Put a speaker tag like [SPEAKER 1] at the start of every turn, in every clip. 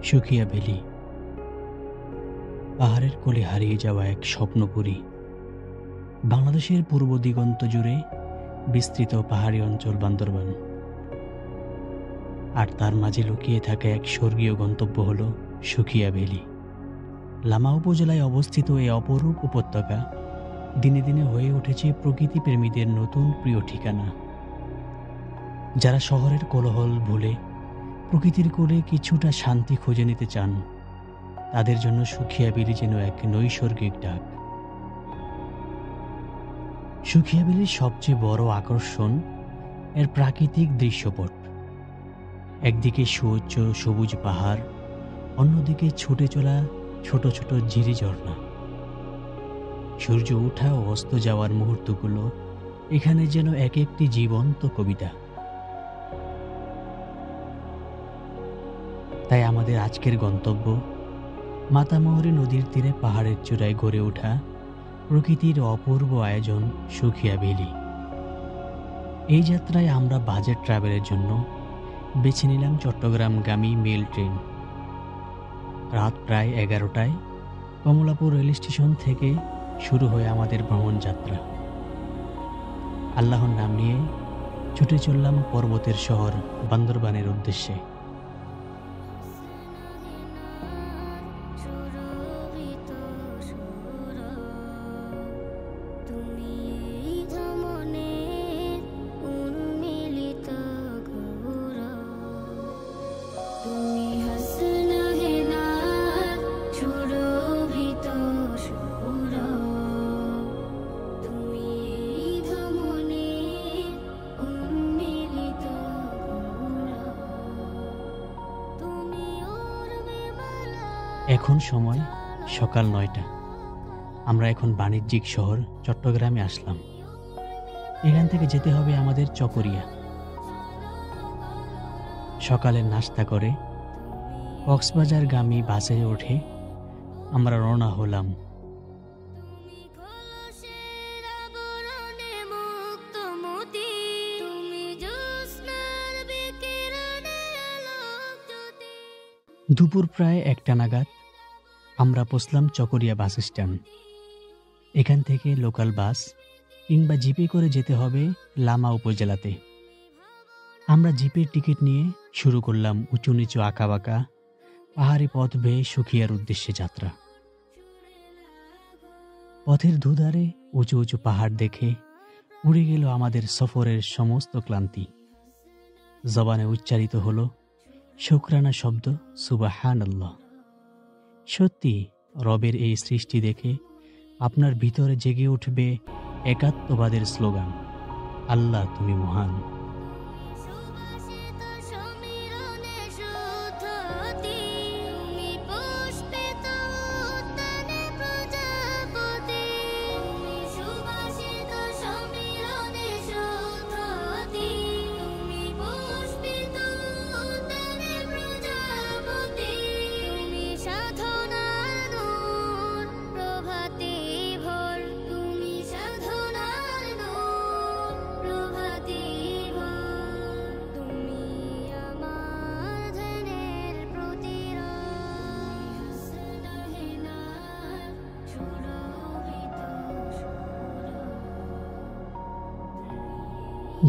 [SPEAKER 1] Sukhia valley, পাহাড়ের কোলে হারিয়ে যাওয়া এক স্বপ্নপুরী। বাংলাদেশের পূর্ব দিগন্ত জুড়ে বিস্তৃত পাহাড়ি অঞ্চল বান্দরবান, আর তার মাঝে লুকিয়ে থাকা এক স্বর্গীয় গন্তব্য হল সুখিয়া ভ্যালি। লামা উপজেলায় অবস্থিত এই অপরূপ উপত্যকা দিনে দিনে হয়ে উঠেছে প্রকৃতি প্রেমীদের নতুন প্রিয় ঠিকানা। যারা শহরের কোলাহল ভুলে প্রকৃতির কোলে কিছুটা শান্তি খুঁজে নিতে চান, তাদের জন্য সুখিয়া ভ্যালি যেন এক নৈসর্গিক ডাক। সুখিয়া ভ্যালির সবচেয়ে বড় আকর্ষণ এর প্রাকৃতিক দৃশ্যপট। একদিকে সুউচ্চ সবুজ পাহাড়, অন্যদিকে ছুটে চলা ছোট ছোট ঝিরি ঝর্ণা। সূর্য ওঠা ও অস্ত যাওয়ার মুহূর্তগুলো এখানে যেন এক একটি জীবন্ত কবিতা। তাই আমাদের আজকের গন্তব্য মাতামুহুরী নদীর তীরে পাহাড়ের চূড়ায় গড়ে ওঠা প্রকৃতির অপূর্ব আয়োজন সুখিয়া ভ্যালি। এই যাত্রায় আমরা বাজেট ট্রাভেলের জন্য বেছে নিলাম চট্টগ্রামগামী মেল ট্রেন। রাত প্রায় 11টায় কমলাপুর রেল স্টেশন থেকে শুরু হয় আমাদের ভ্রমণ যাত্রা। আল্লাহর নাম নিয়ে ছুটে চললাম পর্বতের শহর বান্দরবানের উদ্দেশ্যে। এখন সময় সকাল 9টা। আমরা এখন বাণিজ্যিক শহর চট্টগ্রামে আসলাম। এখান থেকে যেতে হবে আমাদের চকরিয়া। সকালের নাস্তা করে কক্সবাজারগামী বাসে উঠে আমরা রওনা হলাম। দুপুর প্রায় 1টা নাগাদ আমরা পৌঁছলাম চকরিয়া বাস স্ট্যান্ড। এখান থেকে লোকাল বাস কিংবা জিপে করে যেতে হবে লামা উপজেলাতে। আমরা জিপের টিকিট নিয়ে শুরু করলাম উঁচু নিচু আঁকাবাঁকা পাহাড়ি পথ বেয়ে সুখিয়ার উদ্দেশ্যে যাত্রা। পথের দুধারে উঁচু উঁচু পাহাড় দেখে উড়ে গেল আমাদের সফরের সমস্ত ক্লান্তি। জবানে উচ্চারিত হলো শুকরানা শব্দ সুবহানাল্লাহ। সত্যি রবের এই সৃষ্টি দেখে আপনার ভিতরে জেগে উঠবে একাত্মবাদের স্লোগান, আল্লাহ তুমি মহান।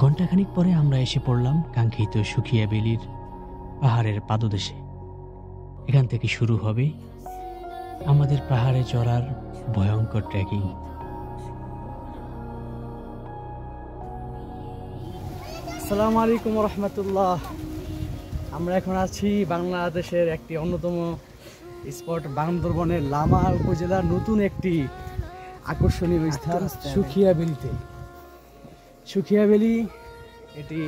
[SPEAKER 1] ঘণ্টাখানিক পরে আমরা এসে পড়লাম কাঙ্ক্ষিত সুখিয়া ভ্যালির পাহাড়ের পাদদেশে। এখান থেকে শুরু হবে আমাদের পাহাড়ে চড়ার ভয়ঙ্কর ট্রেকিং।
[SPEAKER 2] আসসালামু আলাইকুম রহমতুল্লাহ। আমরা এখন আছি বাংলাদেশের একটি অন্যতম স্পট বান্দরবনের লামা উপজেলার নতুন একটি আকর্ষণীয় স্থান সুখিয়া ভ্যালিতে। সুখিয়া ভ্যালি এটি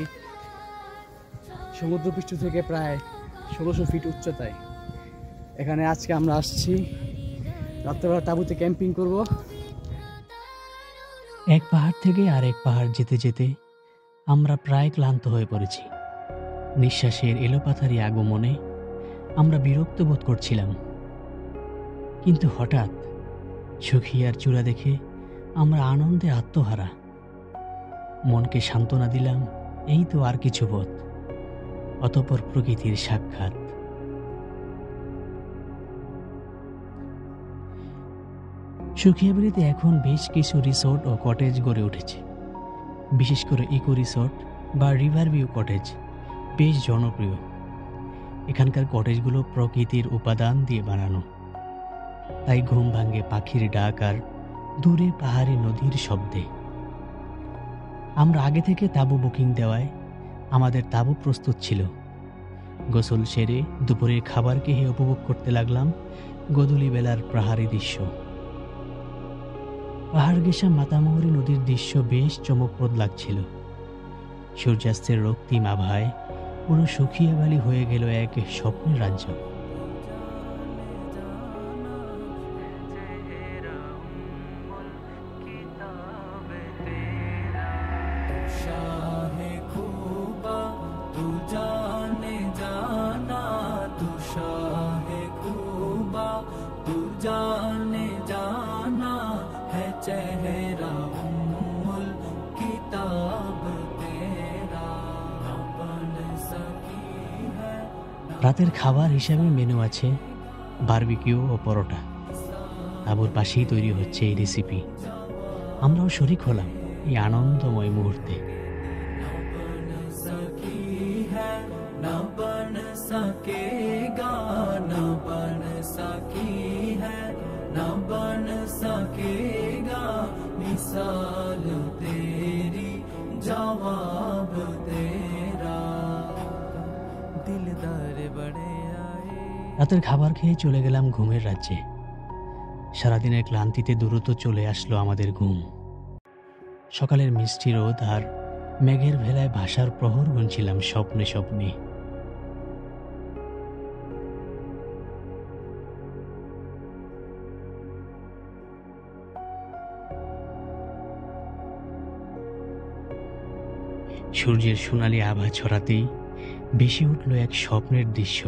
[SPEAKER 2] সমুদ্রপৃষ্ঠ থেকে প্রায় 1600 ফিট উচ্চতায়। এখানে আজকে আমরা আসছি রাত্রেবেলা তাঁবুতে ক্যাম্পিং করব।
[SPEAKER 1] এক পাহাড় থেকে আরেক পাহাড় যেতে যেতে আমরা প্রায় ক্লান্ত হয়ে পড়েছি। নিঃশ্বাসের এলোপাথারি আগমনে আমরা বিরক্ত বোধ করছিলাম, কিন্তু হঠাৎ সুখিয়ার চূড়া দেখে আমরা আনন্দে আত্মহারা। মনকে সান্ত্বনা দিলাম, এই তো আর কিছু পথ। অতঃপর প্রকৃতির সাক্ষাৎ। সুখিয়াবেলিতে এখন বেশ কিছু রিসোর্ট ও কটেজ গড়ে উঠেছে। বিশেষ করে ইকো রিসোর্ট বা রিভার ভিউ কটেজ বেশ জনপ্রিয়। এখানকার কটেজগুলো প্রকৃতির উপাদান দিয়ে বানানো, তাই ঘুম ভাঙে পাখির ডাক আর দূরে পাহাড়ি নদীর শব্দে। আমরা আগে থেকে তাঁবু বুকিং দেওয়ায় আমাদের তাঁবু প্রস্তুত ছিল। গোসল সেরে দুপুরের খাবার খেয়ে উপভোগ করতে লাগলাম গোধূলি বেলার পাহাড়ি দৃশ্য। পাহাড় ঘেঁষা মাতামুহুরী নদীর দৃশ্য বেশ চমকপ্রদ লাগছিল। সূর্যাস্তের রক্তিম আভায় পুরো সুখিয়া ভ্যালি হয়ে গেল এক স্বপ্নের রাজ্য। রাতের খাবার হিসাবে মেনু আছে বারবিকিউ ও পরোটা। তাঁবুর পাশেই তৈরি হচ্ছে এই রেসিপি। আমরাও শরিক হলাম এই আনন্দময় মুহূর্তে। রাতের খাবার খেয়ে চলে গেলাম ঘুমের রাজ্যে। সারাদিনের ক্লান্তিতে দ্রুত চলে আসলো আমাদের ঘুম। সকালের মিষ্টি রোদ আর মেঘের ভেলায় ভাষার প্রহর গুনছিলাম স্বপ্নে স্বপ্নে। সূর্যের সোনালি আভা ছড়াতেই ভেসে উঠল এক স্বপ্নের দৃশ্য,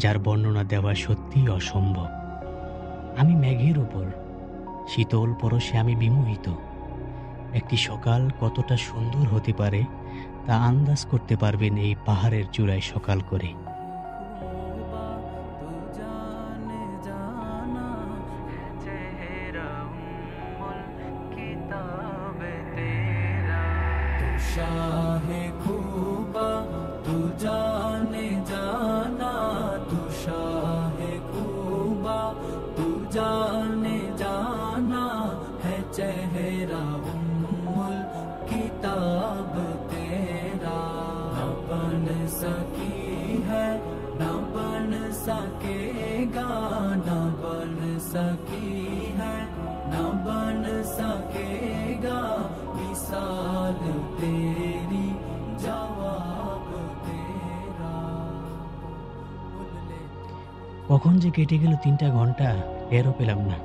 [SPEAKER 1] যার বর্ণনা দেওয়া সত্যিই অসম্ভব। আমি মেঘের উপর, শীতল পরশে আমি বিমোহিত। একটি সকাল কতটা সুন্দর হতে পারে তা আন্দাজ করতে পারবেন এই পাহাড়ের চূড়ায় সকাল করে। কখন যে কেটে গেল 3টা ঘন্টা টেরও পেলাম না।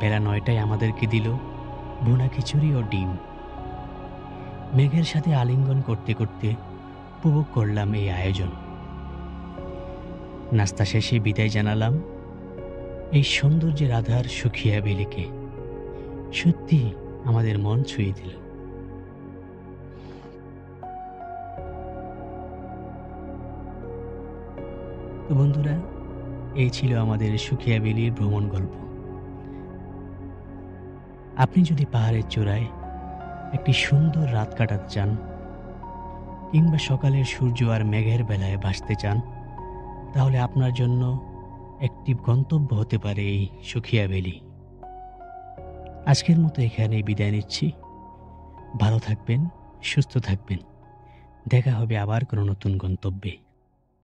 [SPEAKER 1] বেলা 9টায় আমাদেরকে দিল ভুনা খিচুড়ি ও ডিম। মেঘের সাথে আলিঙ্গন করতে করতে উপভোগ করলাম এই আয়োজন। নাস্তা শেষে বিদায় জানালাম এই সৌন্দর্যের আধার সুখিয়া ভ্যালিকে। সত্যি আমাদের মন ছুঁয়ে দিল। তো বন্ধুরা, এই ছিল আমাদের সুখিয়া ভ্যালির ভ্রমণ গল্প। আপনি যদি পাহাড়ের চূড়ায় একটি সুন্দর রাত কাটাতে চান, কিংবা সকালের সূর্য আর মেঘের বেলায় ভাসতে চান, তাহলে আপনার জন্য একটি গন্তব্য হতে পারে এই সুখিয়া ভ্যালি। আজকের মতো এখানেই বিদায় নিচ্ছি। ভালো থাকবেন, সুস্থ থাকবেন। দেখা হবে আবার কোনো নতুন গন্তব্যে।